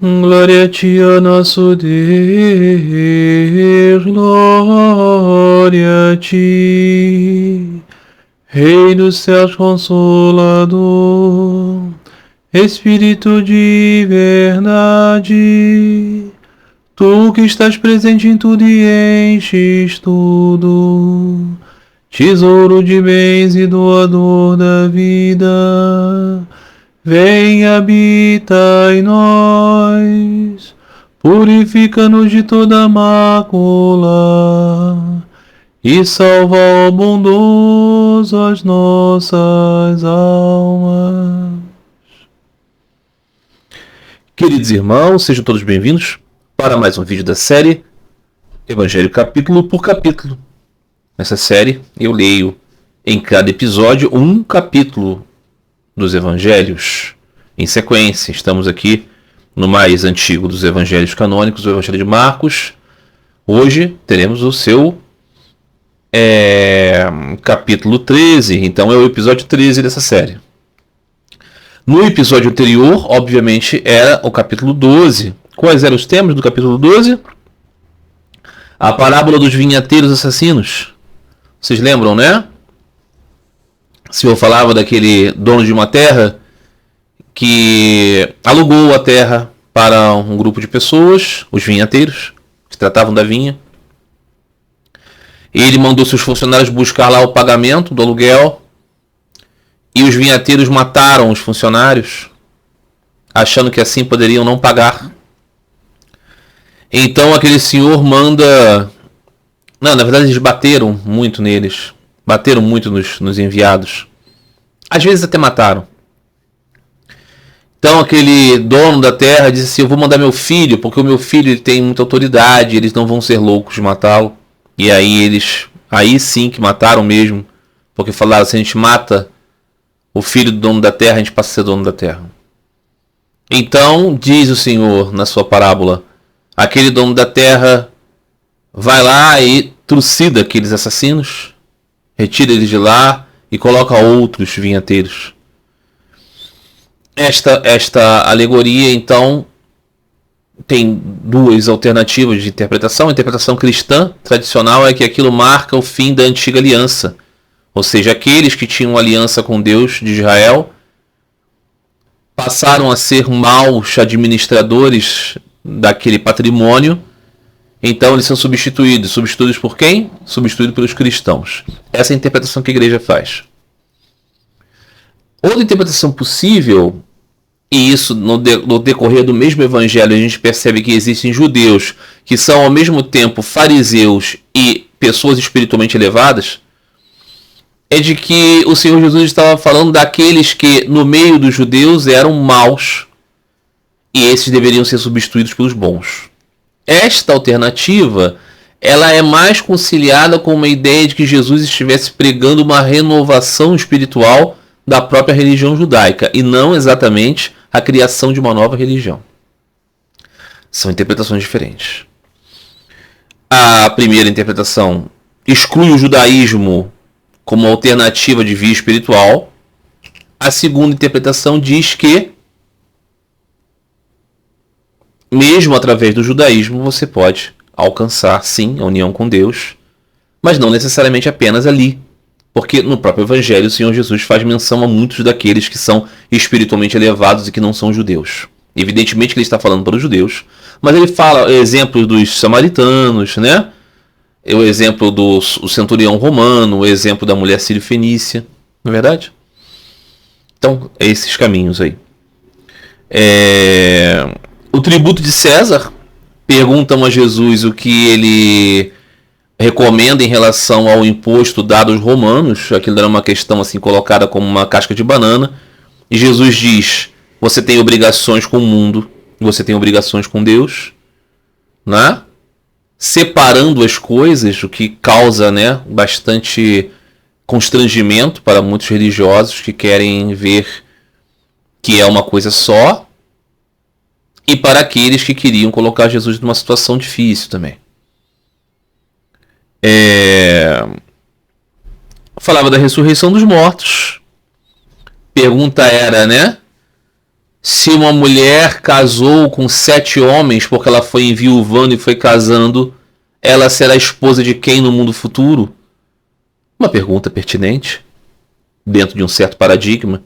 Glória a ti, ó nosso Deus, glória a ti, Rei dos céus consolador, Espírito de verdade, tu que estás presente em tudo e enches tudo, tesouro de bens e doador da vida, vem, habita em nós, purifica-nos de toda mácula e salva, ó bondoso, as nossas almas. Queridos irmãos, sejam todos bem-vindos para mais um vídeo da série Evangelho capítulo por capítulo. Nessa série eu leio em cada episódio um capítulo dos evangelhos em sequência. Estamos aqui no mais antigo dos evangelhos canônicos, o Evangelho de Marcos. Hoje teremos o seu capítulo 13, então é o episódio 13 dessa série. No episódio anterior, obviamente, era o capítulo 12. Quais eram os temas do capítulo 12? A parábola dos vinhateiros assassinos. Vocês lembram, né? O Senhor falava daquele dono de uma terra que alugou a terra para um grupo de pessoas, os vinhateiros, que tratavam da vinha. Ele mandou seus funcionários buscar lá o pagamento do aluguel e os vinhateiros mataram os funcionários, achando que assim poderiam não pagar. Então aquele senhor manda... Não, na verdade eles bateram muito neles. Bateram muito nos enviados. Às vezes até mataram. Então aquele dono da terra disse assim: eu vou mandar meu filho, porque o meu filho ele tem muita autoridade, eles não vão ser loucos de matá-lo. E aí sim que mataram mesmo, porque falaram: se a gente mata o filho do dono da terra, a gente passa a ser dono da terra. Então diz o Senhor na sua parábola: aquele dono da terra vai lá e trucida aqueles assassinos, retira eles de lá e coloca outros vinhateiros. Esta alegoria, então, tem duas alternativas de interpretação. A interpretação cristã tradicional é que aquilo marca o fim da antiga aliança. Ou seja, aqueles que tinham aliança com Deus de Israel passaram a ser maus administradores daquele patrimônio. Então eles são substituídos. Substituídos por quem? Substituídos pelos cristãos. Essa é a interpretação que a igreja faz. Outra interpretação possível, e isso no decorrer do mesmo evangelho a gente percebe que existem judeus que são ao mesmo tempo fariseus e pessoas espiritualmente elevadas, é de que o Senhor Jesus estava falando daqueles que no meio dos judeus eram maus e esses deveriam ser substituídos pelos bons. Esta alternativa, ela é mais conciliada com uma ideia de que Jesus estivesse pregando uma renovação espiritual da própria religião judaica e não exatamente a criação de uma nova religião. São interpretações diferentes. A primeira interpretação exclui o judaísmo como alternativa de via espiritual. A segunda interpretação diz que mesmo através do judaísmo você pode alcançar, sim, a união com Deus, mas não necessariamente apenas ali. Porque no próprio Evangelho o Senhor Jesus faz menção a muitos daqueles que são espiritualmente elevados e que não são judeus. Evidentemente que ele está falando para os judeus, mas ele fala exemplos dos samaritanos, né? O exemplo do centurião romano, o exemplo da mulher sírio-fenícia, não é verdade? Então, é esses caminhos aí. O tributo de César, perguntam a Jesus o que ele recomenda em relação ao imposto dado aos romanos. Aquilo era uma questão assim colocada como uma casca de banana. E Jesus diz: você tem obrigações com o mundo, você tem obrigações com Deus, né? Separando as coisas, o que causa, né, bastante constrangimento para muitos religiosos que querem ver que é uma coisa só, e para aqueles que queriam colocar Jesus numa situação difícil também. Falava da ressurreição dos mortos. Pergunta era, né? Se uma mulher casou com 7 homens porque ela foi enviuvando e foi casando, ela será esposa de quem no mundo futuro? Uma pergunta pertinente, dentro de um certo paradigma.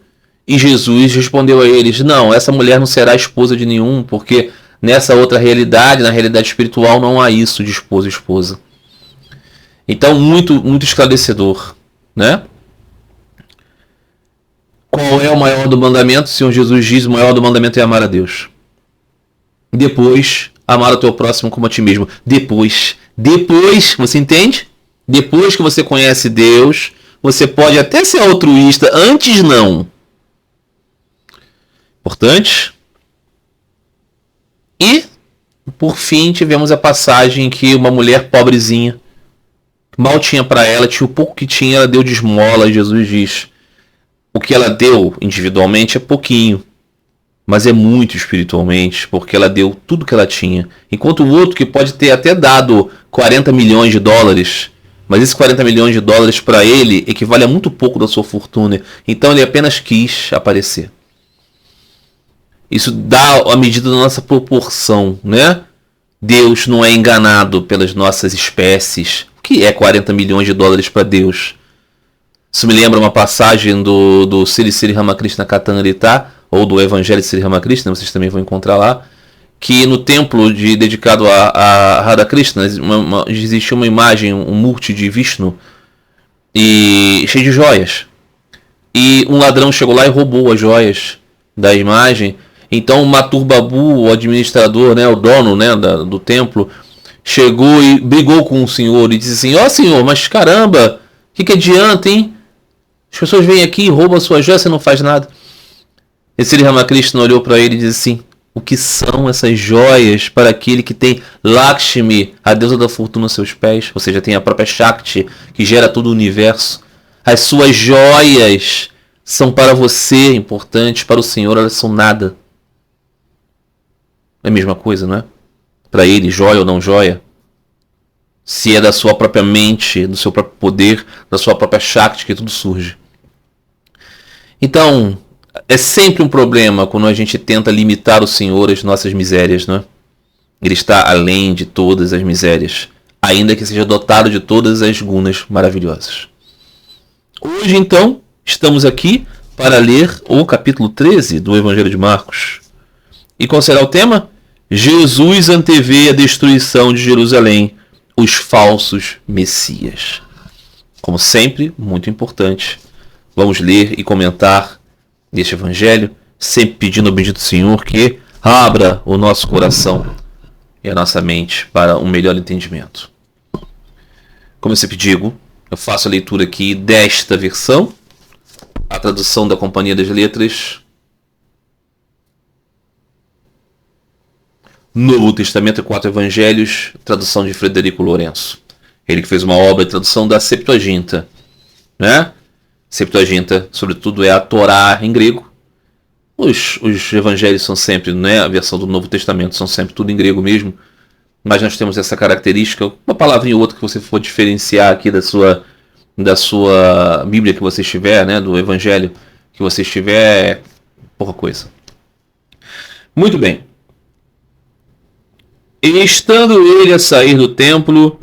E Jesus respondeu a eles: não, essa mulher não será esposa de nenhum, porque nessa outra realidade, na realidade espiritual, não há isso de esposo e esposa. Então, muito esclarecedor, né? Qual é o maior do mandamento? O Senhor Jesus diz: o maior do mandamento é amar a Deus. Depois, amar o teu próximo como a ti mesmo. Depois, você entende? Depois que você conhece Deus, você pode até ser altruísta, antes não. Importante. E, por fim, tivemos a passagem em que uma mulher pobrezinha, mal tinha para ela, tinha o pouco que tinha, ela deu de esmola. Jesus diz: o que ela deu individualmente é pouquinho, mas é muito espiritualmente, porque ela deu tudo que ela tinha. Enquanto o outro, que pode ter até dado 40 milhões de dólares, mas esses 40 milhões de dólares para ele equivale a muito pouco da sua fortuna. Então ele apenas quis aparecer. Isso dá a medida da nossa proporção, né? Deus não é enganado pelas nossas espécies. O que é 40 milhões de dólares para Deus? Isso me lembra uma passagem do Sri Sri Ramakrishna Kathanarita, ou do Evangelho de Sri Ramakrishna, vocês também vão encontrar lá, que no templo dedicado a Radha Krishna existia uma imagem, um murti de Vishnu, e cheio de joias. E um ladrão chegou lá e roubou as joias da imagem. Então o Mathur Babu, o administrador, né, o dono, né, do templo, chegou e brigou com o senhor e disse assim: ó, senhor, mas caramba, o que adianta, hein? As pessoas vêm aqui e roubam a sua joia, você não faz nada. E Sri Ramakrishna olhou para ele e disse assim: o que são essas joias para aquele que tem Lakshmi, a deusa da fortuna, aos seus pés? Ou seja, tem a própria Shakti, que gera todo o universo. As suas joias são para você importantes, para o Senhor elas são nada. É a mesma coisa, não é? Para ele, joia ou não joia, se é da sua própria mente, do seu próprio poder, da sua própria Shakti que tudo surge. Então, é sempre um problema quando a gente tenta limitar o Senhor às nossas misérias, não é? Ele está além de todas as misérias, ainda que seja dotado de todas as gunas maravilhosas. Hoje, então, estamos aqui para ler o capítulo 13 do Evangelho de Marcos. E qual será o tema? Jesus antevê a destruição de Jerusalém, os falsos messias. Como sempre, muito importante, vamos ler e comentar este Evangelho, sempre pedindo ao bendito Senhor que abra o nosso coração e a nossa mente para um melhor entendimento. Como eu sempre digo, eu faço a leitura aqui desta versão, a tradução da Companhia das Letras, Novo Testamento e 4 Evangelhos, tradução de Frederico Lourenço. Ele que fez uma obra de tradução da Septuaginta, né? Septuaginta, sobretudo, é a Torá em grego. Os evangelhos são sempre, né, a versão do Novo Testamento, são sempre tudo em grego mesmo. Mas nós temos essa característica, uma palavrinha ou outra que você for diferenciar aqui da sua Bíblia que você estiver, né, do Evangelho que você estiver, é pouca coisa. Muito bem. E estando ele a sair do templo,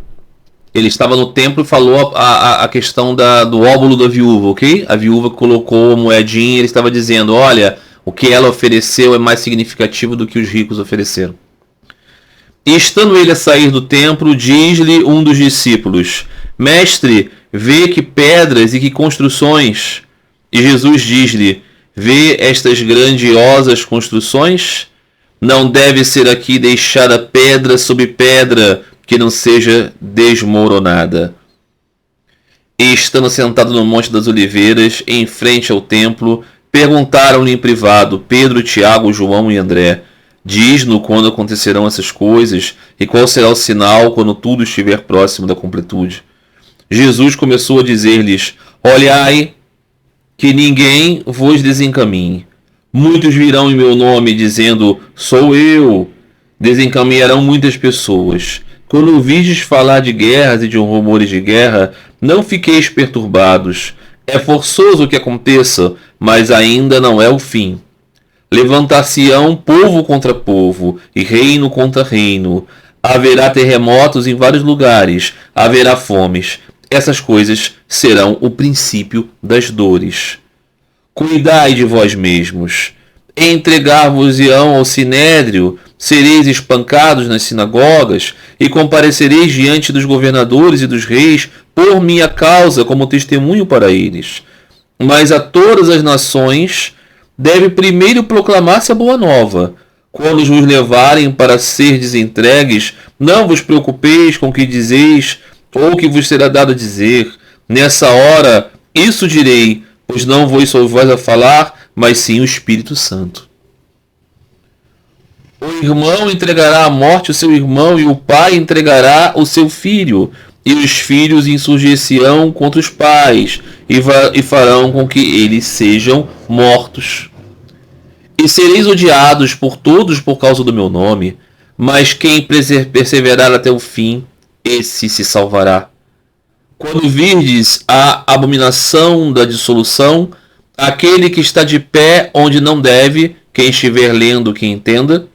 ele estava no templo e falou a questão do óbolo da viúva, ok? A viúva colocou a moedinha e ele estava dizendo: olha, o que ela ofereceu é mais significativo do que os ricos ofereceram. E estando ele a sair do templo, diz-lhe um dos discípulos: mestre, vê que pedras e que construções. E Jesus diz-lhe: vê estas grandiosas construções? Não deve ser aqui deixada pedra sobre pedra que não seja desmoronada. E estando sentado no Monte das Oliveiras, em frente ao templo, perguntaram-lhe em privado Pedro, Tiago, João e André: diz-nos quando acontecerão essas coisas e qual será o sinal quando tudo estiver próximo da completude. Jesus começou a dizer-lhes: olhai que ninguém vos desencaminhe. Muitos virão em meu nome dizendo: sou eu. Desencaminharão muitas pessoas. Quando ouvistes falar de guerras e de rumores de guerra, não fiqueis perturbados. É forçoso que aconteça, mas ainda não é o fim. Levantar-se-ão povo contra povo e reino contra reino. Haverá terremotos em vários lugares, haverá fomes. Essas coisas serão o princípio das dores. Cuidai de vós mesmos. Entregar-vos-ão ao sinédrio, sereis espancados nas sinagogas, e comparecereis diante dos governadores e dos reis por minha causa, como testemunho para eles. Mas a todas as nações deve primeiro proclamar-se a boa nova. Quando vos levarem para serdes entregues, não vos preocupeis com o que dizeis ou o que vos será dado a dizer. Nessa hora, isso direi, pois não sois vós a falar, mas sim o Espírito Santo. O irmão entregará à morte o seu irmão, e o pai entregará o seu filho. E os filhos insurgir-se-ão contra os pais, e farão com que eles sejam mortos. E sereis odiados por todos por causa do meu nome, mas quem perseverar até o fim, esse se salvará. Quando virdes a abominação da dissolução, aquele que está de pé onde não deve, quem estiver lendo que entenda,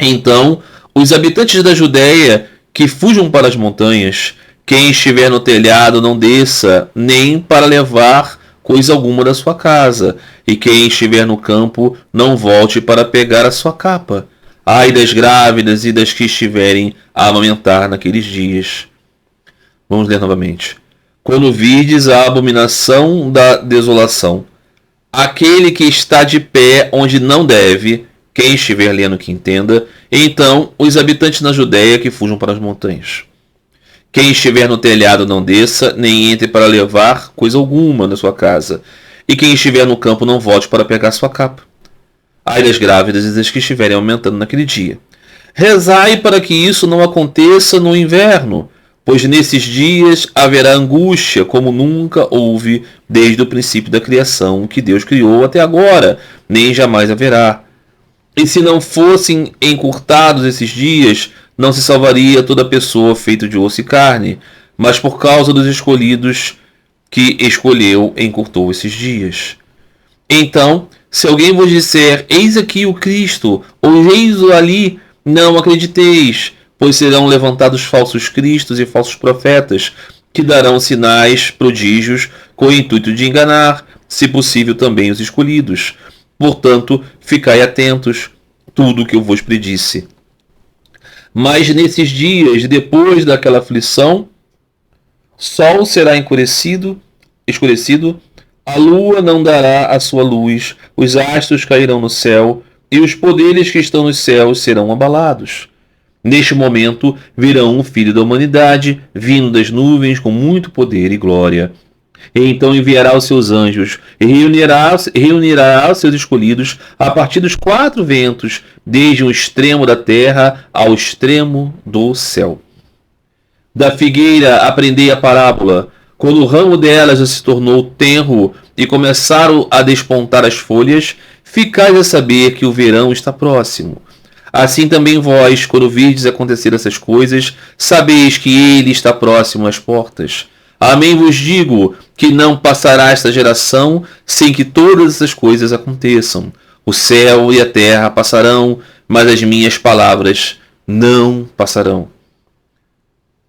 então os habitantes da Judéia que fujam para as montanhas, quem estiver no telhado não desça, nem para levar coisa alguma da sua casa, e quem estiver no campo não volte para pegar a sua capa. Ai das grávidas e das que estiverem a amamentar naqueles dias. Vamos ler novamente. Quando virdes a abominação da desolação, aquele que está de pé onde não deve, quem estiver lendo que entenda, então os habitantes na Judéia que fujam para as montanhas. Quem estiver no telhado não desça, nem entre para levar coisa alguma na sua casa. E quem estiver no campo não volte para pegar sua capa. Ai das grávidas e das que estiverem aumentando naquele dia. Rezai para que isso não aconteça no inverno, pois nesses dias haverá angústia como nunca houve desde o princípio da criação que Deus criou até agora, nem jamais haverá. E se não fossem encurtados esses dias, não se salvaria toda pessoa feita de osso e carne, mas por causa dos escolhidos que escolheu, encurtou esses dias. Então, se alguém vos disser, eis aqui o Cristo, ou eis-o ali, não acrediteis, pois serão levantados falsos cristos e falsos profetas, que darão sinais, prodígios, com o intuito de enganar, se possível também os escolhidos. Portanto, ficai atentos, tudo o que eu vos predisse. Mas nesses dias, depois daquela aflição, sol será escurecido, a lua não dará a sua luz, os astros cairão no céu, e os poderes que estão nos céus serão abalados. Neste momento, virão o Filho da Humanidade, vindo das nuvens com muito poder e glória. E então enviará os seus anjos e reunirá os seus escolhidos a partir dos 4 ventos, desde um extremo da terra ao extremo do céu. Da figueira aprendei a parábola. Quando o ramo dela já se tornou tenro e começaram a despontar as folhas, ficais a saber que o verão está próximo. Assim também vós, quando virdes acontecer essas coisas, sabeis que ele está próximo às portas. Amém vos digo que não passará esta geração sem que todas essas coisas aconteçam. O céu e a terra passarão, mas as minhas palavras não passarão.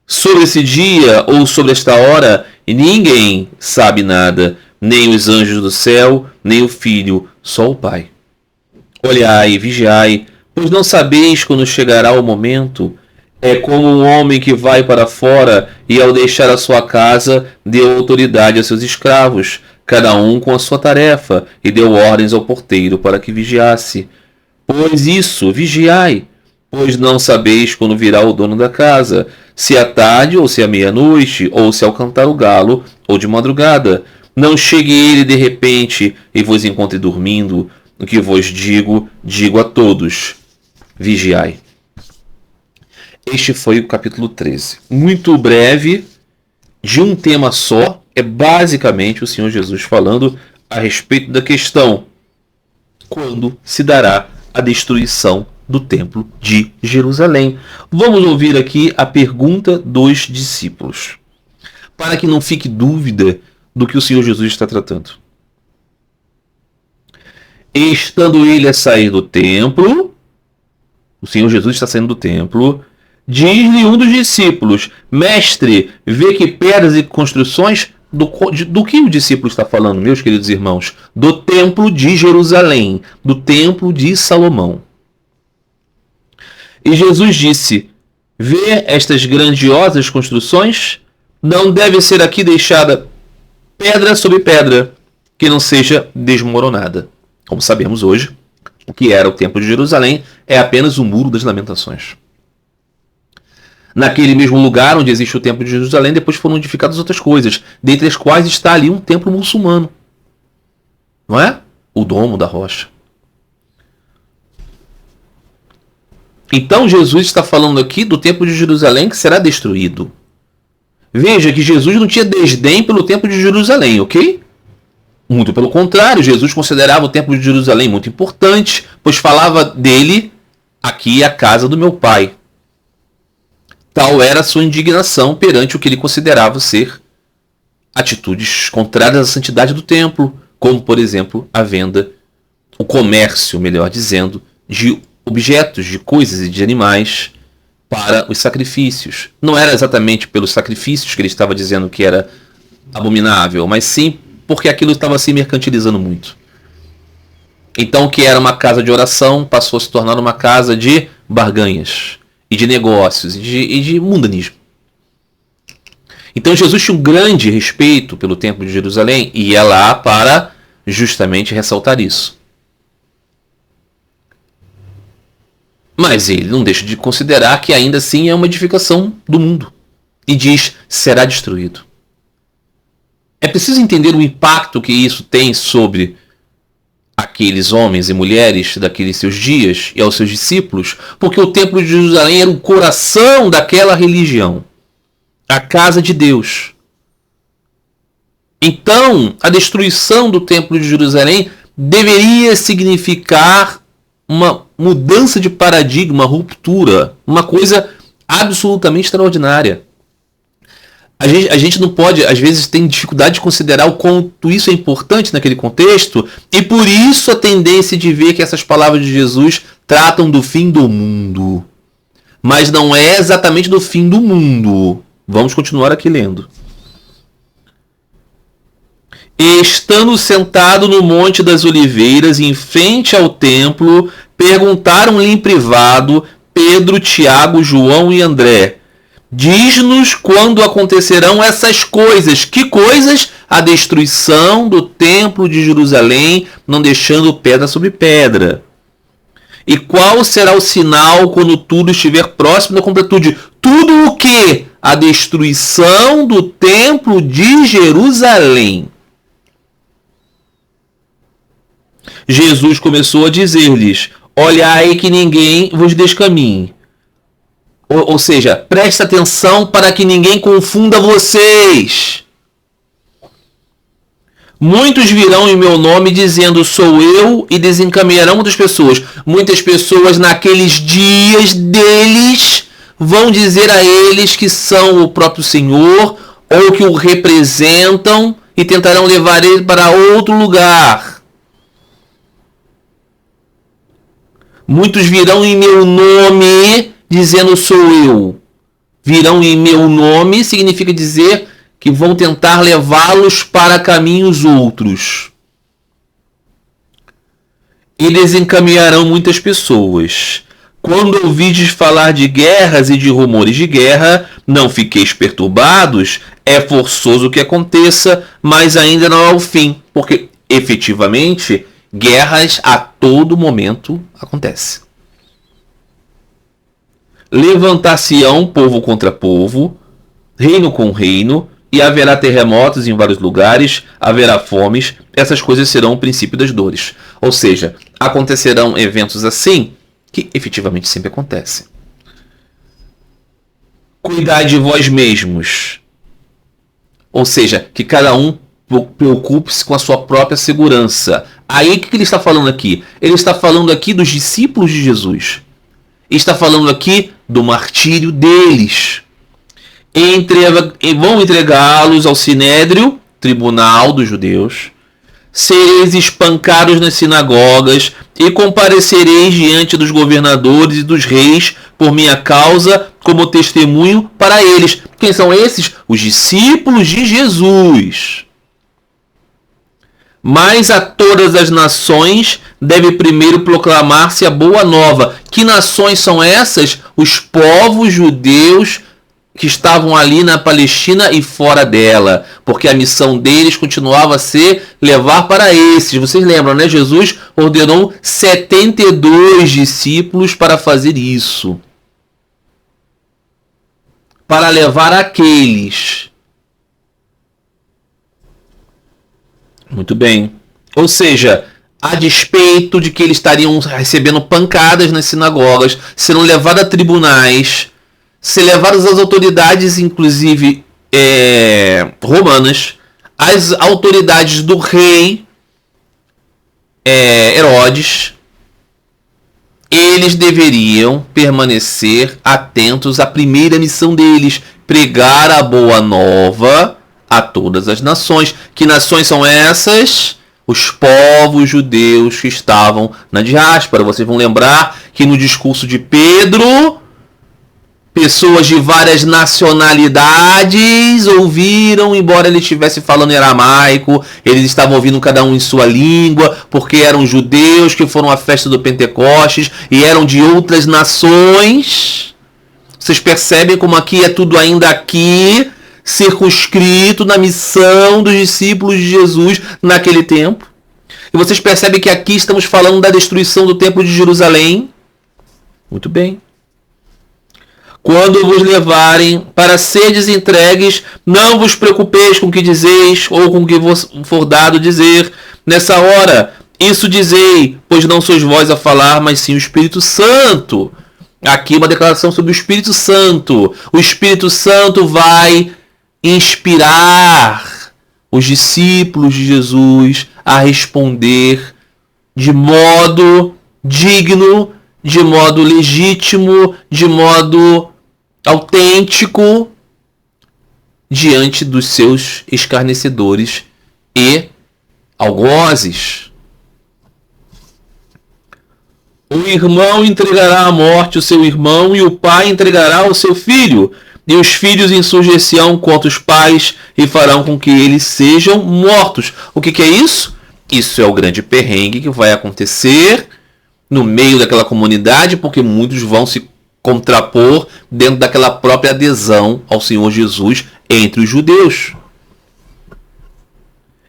Sobre esse dia ou sobre esta hora, ninguém sabe nada, nem os anjos do céu, nem o Filho, só o Pai. Olhai e vigiai, pois não sabeis quando chegará o momento. É como um homem que vai para fora e, ao deixar a sua casa, deu autoridade a seus escravos, cada um com a sua tarefa, e deu ordens ao porteiro para que vigiasse. Pois isso, vigiai, pois não sabeis quando virá o dono da casa, se à tarde ou se à meia-noite, ou se ao cantar o galo, ou de madrugada. Não chegue ele de repente e vos encontre dormindo. O que vos digo, digo a todos: vigiai. Este foi o capítulo 13. Muito breve, de um tema só, é basicamente o Senhor Jesus falando a respeito da questão: quando se dará a destruição do templo de Jerusalém? Vamos ouvir aqui a pergunta dos discípulos, para que não fique dúvida do que o Senhor Jesus está tratando. Estando ele a sair do templo, o Senhor Jesus está saindo do templo, diz-lhe um dos discípulos: Mestre, vê que pedras e construções. Do que o discípulo está falando, meus queridos irmãos? Do templo de Jerusalém, do templo de Salomão. E Jesus disse: Vê estas grandiosas construções? Não deve ser aqui deixada pedra sobre pedra, que não seja desmoronada. Como sabemos hoje, o que era o templo de Jerusalém é apenas o muro das lamentações. Naquele mesmo lugar onde existe o templo de Jerusalém, depois foram edificadas outras coisas, dentre as quais está ali um templo muçulmano. Não é? O Domo da Rocha. Então Jesus está falando aqui do templo de Jerusalém que será destruído. Veja que Jesus não tinha desdém pelo templo de Jerusalém, ok? Muito pelo contrário, Jesus considerava o templo de Jerusalém muito importante, pois falava dele: aqui é a casa do meu pai. Tal era a sua indignação perante o que ele considerava ser atitudes contrárias à santidade do templo, como, por exemplo, a venda, o comércio, melhor dizendo, de objetos, de coisas e de animais para os sacrifícios. Não era exatamente pelos sacrifícios que ele estava dizendo que era abominável, mas sim porque aquilo estava se mercantilizando muito. Então, o que era uma casa de oração passou a se tornar uma casa de barganhas, e de negócios, e de mundanismo. Então Jesus tinha um grande respeito pelo templo de Jerusalém e ia lá para justamente ressaltar isso. Mas ele não deixa de considerar que ainda assim é uma edificação do mundo. E diz: será destruído. É preciso entender o impacto que isso tem sobre aqueles homens e mulheres daqueles seus dias e aos seus discípulos, porque o templo de Jerusalém era o coração daquela religião, a casa de Deus. Então, a destruição do templo de Jerusalém deveria significar uma mudança de paradigma, uma ruptura, uma coisa absolutamente extraordinária. A gente não pode, às vezes, tem dificuldade de considerar o quanto isso é importante naquele contexto, e por isso a tendência de ver que essas palavras de Jesus tratam do fim do mundo. Mas não é exatamente do fim do mundo. Vamos continuar aqui lendo. Estando sentado no Monte das Oliveiras, em frente ao templo, perguntaram-lhe em privado Pedro, Tiago, João e André: diz-nos quando acontecerão essas coisas. Que coisas? A destruição do templo de Jerusalém, não deixando pedra sobre pedra. E qual será o sinal quando tudo estiver próximo da completude? Tudo o que? A destruição do templo de Jerusalém. Jesus começou a dizer-lhes: olhai que ninguém vos descaminhe. Ou seja, preste atenção para que ninguém confunda vocês. Muitos virão em meu nome dizendo: sou eu, e desencaminharão muitas pessoas. Muitas pessoas naqueles dias deles vão dizer a eles que são o próprio Senhor ou que o representam e tentarão levar ele para outro lugar. Muitos virão em meu nome dizendo: sou eu. Virão em meu nome significa dizer que vão tentar levá-los para caminhos outros. E desencaminharão muitas pessoas. Quando ouvides falar de guerras e de rumores de guerra, não fiqueis perturbados. É forçoso que aconteça, mas ainda não é o fim. Porque, efetivamente, guerras a todo momento acontecem. Levantar-se-ão povo contra povo, reino com reino, e haverá terremotos em vários lugares, haverá fomes, essas coisas serão o princípio das dores. Ou seja, acontecerão eventos assim, que efetivamente sempre acontecem. Cuidai de vós mesmos. Ou seja, que cada um preocupe-se com a sua própria segurança. Aí o que ele está falando aqui? Ele está falando aqui dos discípulos de Jesus. Ele está falando aqui do martírio deles. Vão entregá-los ao Sinédrio, tribunal dos judeus. sereis espancados nas sinagogas e comparecereis diante dos governadores e dos reis por minha causa como testemunho para eles. Quem são esses? Os discípulos de Jesus. Mas a todas as nações deve primeiro proclamar-se a boa nova. Que nações são essas? Os povos judeus que estavam ali na Palestina e fora dela, porque a missão deles continuava a ser levar para esses. Vocês lembram, né? Jesus ordenou 72 discípulos para fazer isso, para levar aqueles. Muito bem. Ou seja, a despeito de que eles estariam recebendo pancadas nas sinagogas, sendo levados a tribunais, ser levados às autoridades, inclusive romanas, as autoridades do rei Herodes, eles deveriam permanecer atentos à primeira missão deles, pregar a boa nova a todas as nações. Que nações são essas? Os povos judeus que estavam na diáspora. Vocês vão lembrar que no discurso de Pedro, pessoas de várias nacionalidades ouviram, embora ele estivesse falando em aramaico, eles estavam ouvindo cada um em sua língua, porque eram judeus que foram à festa do Pentecostes e eram de outras nações. Vocês percebem como aqui é tudo ainda aqui, circunscrito na missão dos discípulos de Jesus naquele tempo. E vocês percebem que aqui estamos falando da destruição do Templo de Jerusalém. Muito bem. Quando vos levarem para seres entregues, não vos preocupeis com o que dizeis ou com o que vos for dado dizer. Nessa hora, isso dizei, pois não sois vós a falar, mas sim o Espírito Santo. Aqui uma declaração sobre o Espírito Santo. O Espírito Santo vai inspirar os discípulos de Jesus a responder de modo digno, de modo legítimo, de modo autêntico diante dos seus escarnecedores e algozes. O irmão entregará à morte o seu irmão e o pai entregará o seu filho. E os filhos insurgir-se-ão contra os pais e farão com que eles sejam mortos. O que é isso? Isso é o grande perrengue que vai acontecer no meio daquela comunidade, porque muitos vão se contrapor dentro daquela própria adesão ao Senhor Jesus entre os judeus.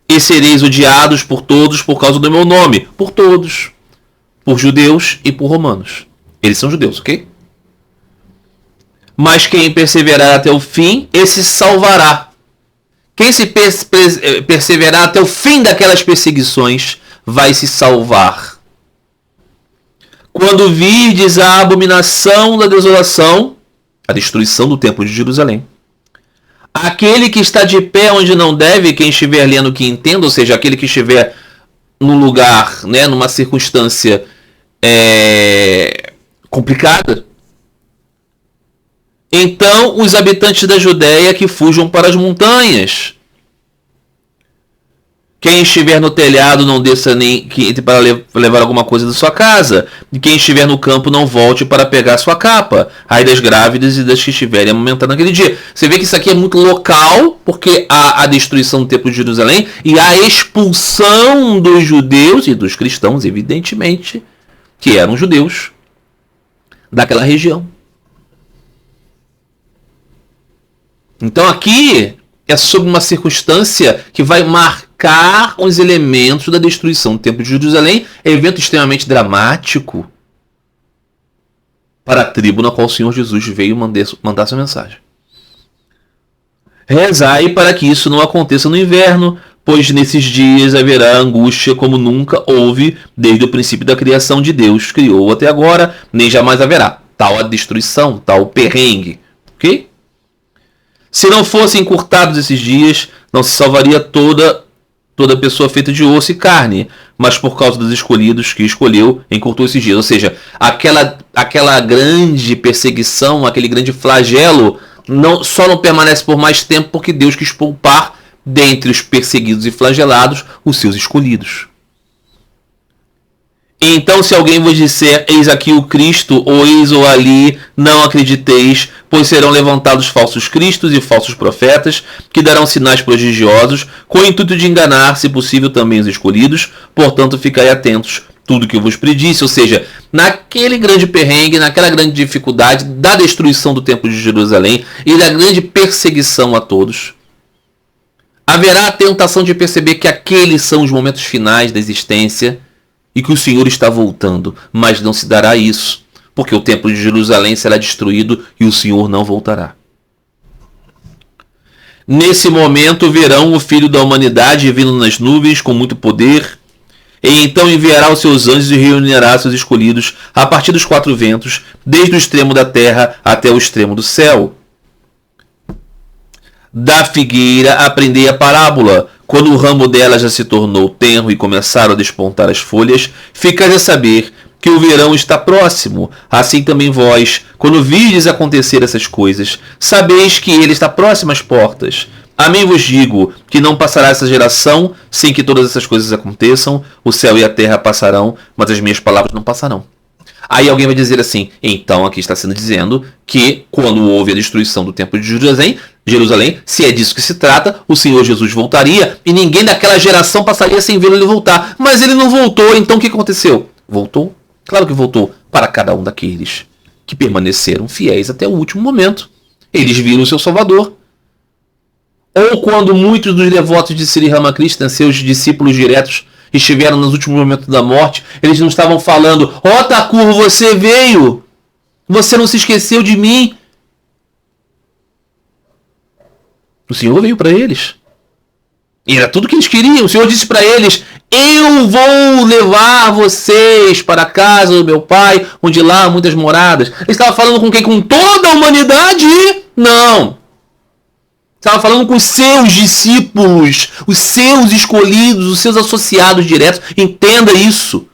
E sereis odiados por todos por causa do meu nome. Por todos. Por judeus e por romanos. Eles são judeus, ok? Mas quem perseverar até o fim, esse se salvará. Quem se perseverar até o fim daquelas perseguições, vai se salvar. Quando virdes a abominação da desolação, a destruição do templo de Jerusalém, aquele que está de pé onde não deve, quem estiver lendo que entenda, ou seja, aquele que estiver num lugar, né, numa circunstância complicada, então os habitantes da Judéia que fujam para as montanhas. Quem estiver no telhado não desça nem que entre para levar alguma coisa da sua casa. E quem estiver no campo não volte para pegar sua capa. Ai das grávidas e das que estiverem amamentando naquele dia. Você vê que isso aqui é muito local, porque há a destruição do Templo de Jerusalém e a expulsão dos judeus e dos cristãos, evidentemente, que eram judeus, daquela região. Então aqui é sobre uma circunstância que vai marcar os elementos da destruição do Templo de Jerusalém. É um evento extremamente dramático para a tribo na qual o Senhor Jesus veio mandar sua mensagem. Rezai para que isso não aconteça no inverno, pois nesses dias haverá angústia como nunca houve desde o princípio da criação de Deus. Criou até agora, nem jamais haverá. Tal a destruição, tal o perrengue. Ok? Se não fossem encurtados esses dias, não se salvaria toda pessoa feita de osso e carne, mas por causa dos escolhidos que escolheu, encurtou esses dias. Ou seja, aquela grande perseguição, aquele grande flagelo, só não permanece por mais tempo porque Deus quis poupar dentre os perseguidos e flagelados, os seus escolhidos. Então, se alguém vos disser, eis aqui o Cristo, ou eis ou ali, não acrediteis, pois serão levantados falsos cristos e falsos profetas, que darão sinais prodigiosos, com o intuito de enganar, se possível, também os escolhidos. Portanto, ficai atentos, tudo que eu vos predisse. Ou seja, naquele grande perrengue, naquela grande dificuldade da destruição do Templo de Jerusalém e da grande perseguição a todos, haverá a tentação de perceber que aqueles são os momentos finais da existência e que o Senhor está voltando, mas não se dará isso, porque o Templo de Jerusalém será destruído e o Senhor não voltará. Nesse momento verão o Filho da Humanidade vindo nas nuvens com muito poder, e então enviará os seus anjos e reunirá seus escolhidos a partir dos 4 ventos, desde o extremo da terra até o extremo do céu. Da figueira aprendei a parábola. Quando o ramo dela já se tornou tenro e começaram a despontar as folhas, ficais a saber que o verão está próximo. Assim também vós, quando virdes acontecer essas coisas, sabeis que ele está próximo às portas. Amém vos digo que não passará essa geração sem que todas essas coisas aconteçam. O céu e a terra passarão, mas as minhas palavras não passarão. Aí alguém vai dizer assim, então aqui está sendo dizendo que quando houve a destruição do Templo de Jerusalém, se é disso que se trata, o Senhor Jesus voltaria e ninguém daquela geração passaria sem vê-lo ele voltar. Mas ele não voltou, então o que aconteceu? Voltou? Claro que voltou para cada um daqueles que permaneceram fiéis até o último momento. Eles viram o seu Salvador. Ou quando muitos dos devotos de Sri Ramakrishna, seus discípulos diretos, estiveram nos últimos momentos da morte, eles não estavam falando, ó Thakur, você veio, você não se esqueceu de mim. O Senhor veio para eles. E era tudo que eles queriam. O Senhor disse para eles, eu vou levar vocês para a casa do meu pai, onde lá há muitas moradas. Ele estava falando com quem? Com toda a humanidade? Não. Estava falando com os seus discípulos, os seus escolhidos, os seus associados diretos. Entenda isso.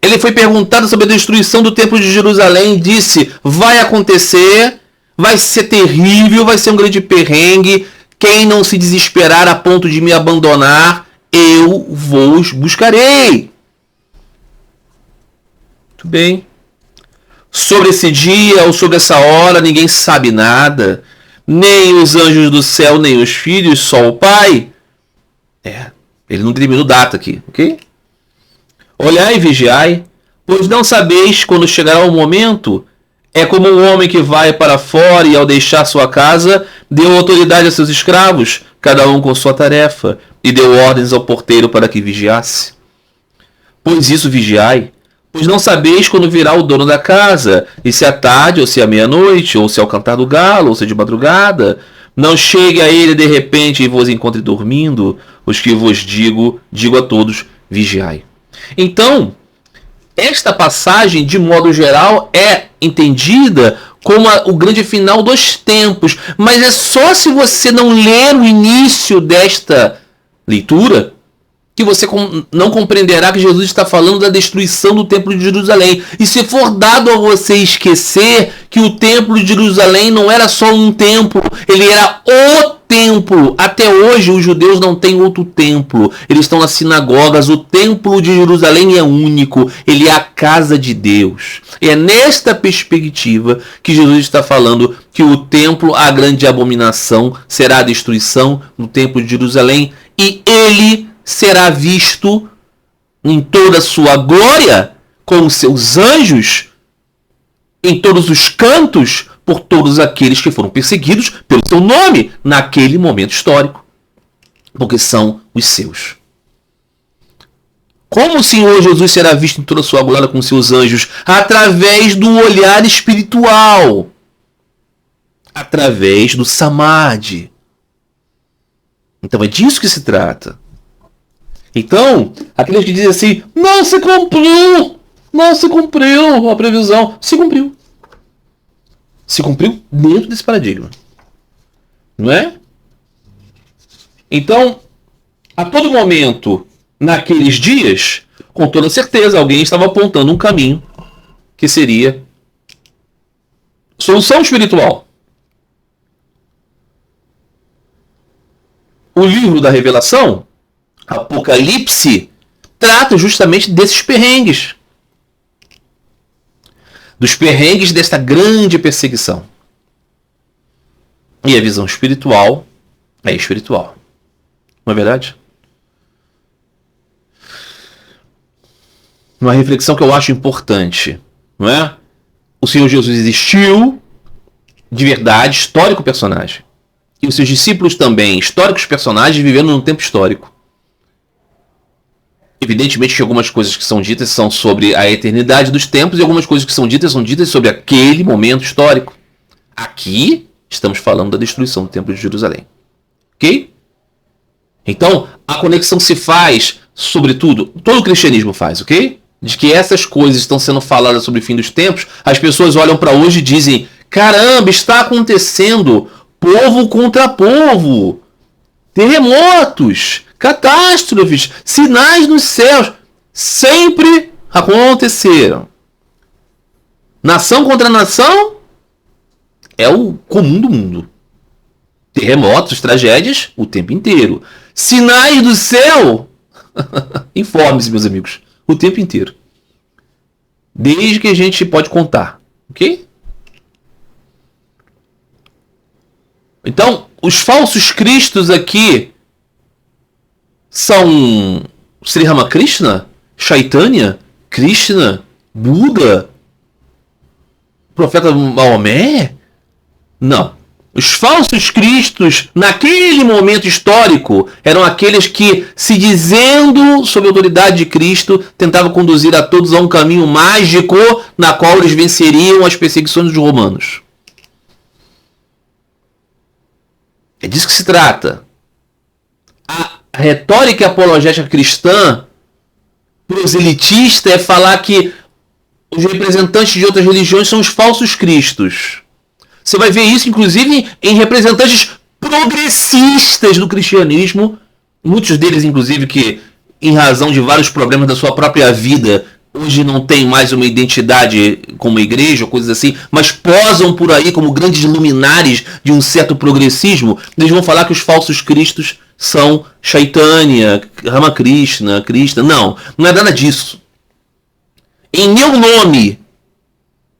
Ele foi perguntado sobre a destruição do Templo de Jerusalém e disse, vai acontecer, vai ser terrível, vai ser um grande perrengue. Quem não se desesperar a ponto de me abandonar, eu vos buscarei. Muito bem. Sobre esse dia ou sobre essa hora, ninguém sabe nada. Nem os anjos do céu, nem os filhos, só o Pai. Ele não determinou data aqui, ok? Olhai e vigiai, pois não sabeis quando chegará o momento. É como um homem que vai para fora e ao deixar sua casa, deu autoridade a seus escravos, cada um com sua tarefa, e deu ordens ao porteiro para que vigiasse. Pois isso vigiai, pois não sabeis quando virá o dono da casa, e se à tarde, ou se à meia-noite, ou se ao cantar do galo, ou se de madrugada. Não chegue a ele de repente e vos encontre dormindo. Os que vos digo a todos, vigiai. Então, esta passagem, de modo geral, é entendida como o grande final dos tempos. Mas é só se você não ler o início desta leitura que você não compreenderá que Jesus está falando da destruição do Templo de Jerusalém. E se for dado a você esquecer que o Templo de Jerusalém não era só um templo, ele era o templo. Até hoje os judeus não têm outro templo. Eles estão nas sinagogas. O Templo de Jerusalém é único. Ele é a casa de Deus. E é nesta perspectiva que Jesus está falando que o templo, a grande abominação, será a destruição do Templo de Jerusalém. E ele será visto em toda a sua glória, com os seus anjos, em todos os cantos, por todos aqueles que foram perseguidos pelo seu nome, naquele momento histórico. Porque são os seus. Como o Senhor Jesus será visto em toda a sua glória com os seus anjos? Através do olhar espiritual. Através do Samadhi. Então é disso que se trata. Então, aqueles que dizem assim, não se cumpriu a previsão. Se cumpriu. Se cumpriu dentro desse paradigma. Não é? Então, a todo momento, naqueles dias, com toda certeza, alguém estava apontando um caminho que seria solução espiritual. o livro da Revelação, Apocalipse, trata justamente desses perrengues. Dos perrengues desta grande perseguição. E a visão espiritual é espiritual. Não é verdade? Uma reflexão que eu acho importante, não é? O Senhor Jesus existiu de verdade, histórico personagem. E os seus discípulos também, históricos personagens, vivendo num tempo histórico. Evidentemente que algumas coisas que são ditas são sobre a eternidade dos tempos e algumas coisas que são ditas sobre aquele momento histórico. Aqui estamos falando da destruição do Templo de Jerusalém. Ok? Então, a conexão se faz, sobretudo, todo o cristianismo faz, ok? De que essas coisas estão sendo faladas sobre o fim dos tempos, as pessoas olham para hoje e dizem: caramba, está acontecendo povo contra povo, terremotos, catástrofes, sinais nos céus, sempre aconteceram. Nação contra nação é o comum do mundo. Terremotos, tragédias, o tempo inteiro. Sinais do céu, informe-se, meus amigos, o tempo inteiro. Desde que a gente pode contar, ok? Então, os falsos cristos aqui são Sri Ramakrishna, Chaitanya, Krishna, Buda, profeta Maomé? Não. Os falsos cristos, naquele momento histórico, eram aqueles que, se dizendo sob a autoridade de Cristo, tentavam conduzir a todos a um caminho mágico na qual eles venceriam as perseguições dos romanos. É disso que se trata. A retórica apologética cristã, proselitista, é falar que os representantes de outras religiões são os falsos cristos. Você vai ver isso, inclusive, em representantes progressistas do cristianismo, muitos deles, inclusive, que, em razão de vários problemas da sua própria vida, hoje não tem mais uma identidade como igreja, coisas assim, mas posam por aí como grandes luminares de um certo progressismo. Eles vão falar que os falsos cristos são Chaitanya, Ramakrishna, Krishna. Não, não é nada disso. Em meu nome,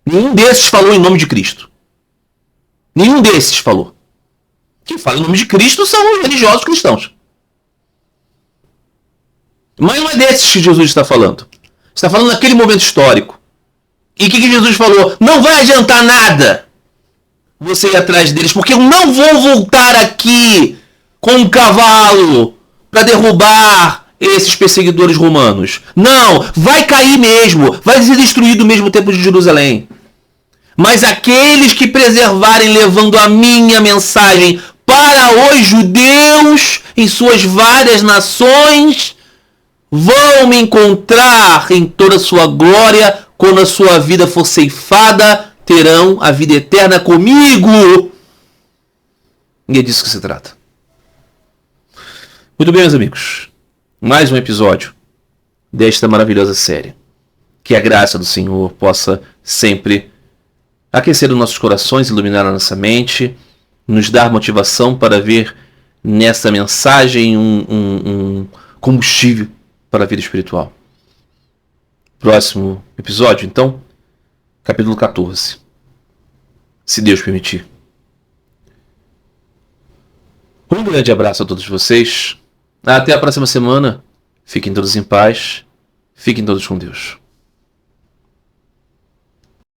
nenhum desses falou em nome de Cristo. Nenhum desses falou. Quem fala em nome de Cristo são os religiosos cristãos. Mas não é desses que Jesus está falando. Está falando naquele momento histórico. E o que Jesus falou? Não vai adiantar nada você ir atrás deles, porque eu não vou voltar aqui com um cavalo para derrubar esses perseguidores romanos. Não, vai cair mesmo, vai ser destruído mesmo o Templo de Jerusalém. Mas aqueles que preservarem levando a minha mensagem para os judeus em suas várias nações vão me encontrar em toda a sua glória quando a sua vida for ceifada, terão a vida eterna comigo. E é disso que se trata. Muito bem, meus amigos. Mais um episódio desta maravilhosa série. Que a graça do Senhor possa sempre aquecer os nossos corações, iluminar a nossa mente, nos dar motivação para ver nessa mensagem um combustível para a vida espiritual. Próximo episódio, então, capítulo 14. Se Deus permitir. Um grande abraço a todos vocês. Até a próxima semana. Fiquem todos em paz. Fiquem todos com Deus.